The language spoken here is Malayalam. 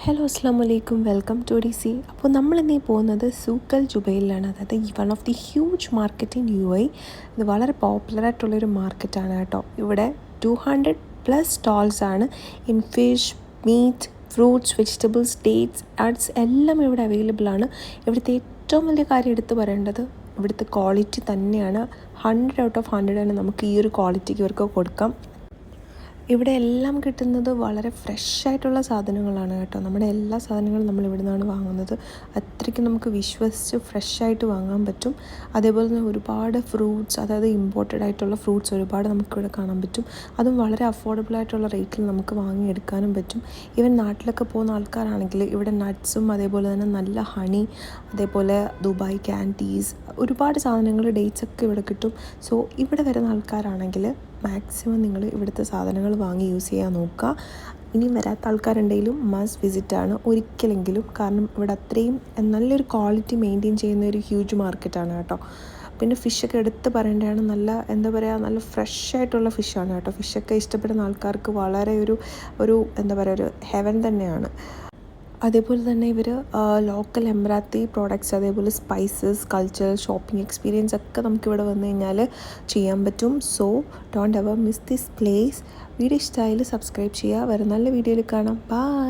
ഹലോ അസ്സാം വലൈക്കും വെൽക്കം ടു ഡി സി. അപ്പോൾ നമ്മളിന്നീ പോകുന്നത് സൂക്കൽ ജുബൈലിലാണ്. അതായത് one of the huge market in U A. ഇത് വളരെ പോപ്പുലറായിട്ടുള്ളൊരു മാർക്കറ്റാണ് കേട്ടോ. ഇവിടെ 200+ സ്റ്റോൾസ് ആണ്. In fish, meat, fruits, vegetables, dates, nuts എല്ലാം ഇവിടെ അവൈലബിൾ ആണ്. ഇവിടുത്തെ ഏറ്റവും വലിയ കാര്യം എടുത്ത് പറയേണ്ടത് ഇവിടുത്തെ ക്വാളിറ്റി തന്നെയാണ്. 100 ഔട്ട് ഓഫ് 100 ആണ് നമുക്ക് ഈ ഒരു ക്വാളിറ്റിക്ക് ഇവർക്ക് കൊടുക്കാം. ഇവിടെ എല്ലാം കിട്ടുന്നത് വളരെ ഫ്രഷ് ആയിട്ടുള്ള സാധനങ്ങളാണ് കേട്ടോ. നമ്മുടെ എല്ലാ സാധനങ്ങളും നമ്മൾ ഇവിടെ നിന്നാണ് വാങ്ങുന്നത്. അത്രയ്ക്ക് നമുക്ക് വിശ്വസിച്ച് ഫ്രഷ് ആയിട്ട് വാങ്ങാൻ പറ്റും. അതേപോലെ തന്നെ ഒരുപാട് ഫ്രൂട്ട്സ്, അതായത് ഇമ്പോർട്ടഡ് ആയിട്ടുള്ള ഫ്രൂട്ട്സ് ഒരുപാട് നമുക്കിവിടെ കാണാൻ പറ്റും. അതും വളരെ അഫോർഡബിൾ ആയിട്ടുള്ള റേറ്റിൽ നമുക്ക് വാങ്ങിയെടുക്കാനും പറ്റും. ഈവൻ നാട്ടിലൊക്കെ പോകുന്ന ആൾക്കാരാണെങ്കിൽ ഇവിടെ നട്ട്സും അതേപോലെ തന്നെ നല്ല ഹണി, അതേപോലെ ദുബായ് ക്യാൻഡീസ്, ഒരുപാട് സാധനങ്ങൾ, ഡേറ്റ്സ് ഒക്കെ ഇവിടെ കിട്ടും. സോ ഇവിടെ വരുന്ന ആൾക്കാരാണെങ്കിൽ മാക്സിമം നിങ്ങൾ ഇവിടുത്തെ സാധനങ്ങൾ വാങ്ങി യൂസ് ചെയ്യാൻ നോക്കുക. ഇനിയും വരാത്ത ആൾക്കാരുണ്ടെങ്കിലും മസ്റ്റ് വിസിറ്റാണ് ഒരിക്കലെങ്കിലും. കാരണം ഇവിടെ അത്രയും നല്ലൊരു ക്വാളിറ്റി മെയിൻറ്റെയിൻ ചെയ്യുന്ന ഒരു ഹ്യൂജ് മാർക്കറ്റാണ് കേട്ടോ. പിന്നെ ഫിഷൊക്കെ എടുത്ത് പറയേണ്ടതാണ്. നല്ല എന്താ പറയുക, നല്ല ഫ്രഷ് ആയിട്ടുള്ള ഫിഷാണ് കേട്ടോ. ഫിഷൊക്കെ ഇഷ്ടപ്പെടുന്ന ആൾക്കാർക്ക് വളരെ ഒരു എന്താ പറയുക, ഒരു ഹെവൻ തന്നെയാണ്. അതേപോലെ തന്നെ ഇവർ ലോക്കൽ എമറാത്തി പ്രോഡക്ട്സ്, അതേപോലെ സ്പൈസസ്, കൾച്ചർ, ഷോപ്പിംഗ് എക്സ്പീരിയൻസ് ഒക്കെ നമുക്കിവിടെ വന്നു കഴിഞ്ഞാൽ ചെയ്യാൻ പറ്റും. So don't ever miss this place. Video ഇഷ്ടമായാൽ സബ്സ്ക്രൈബ് ചെയ്യുക. വേറെ നല്ല വീഡിയോയിൽ കാണാം. ബൈ.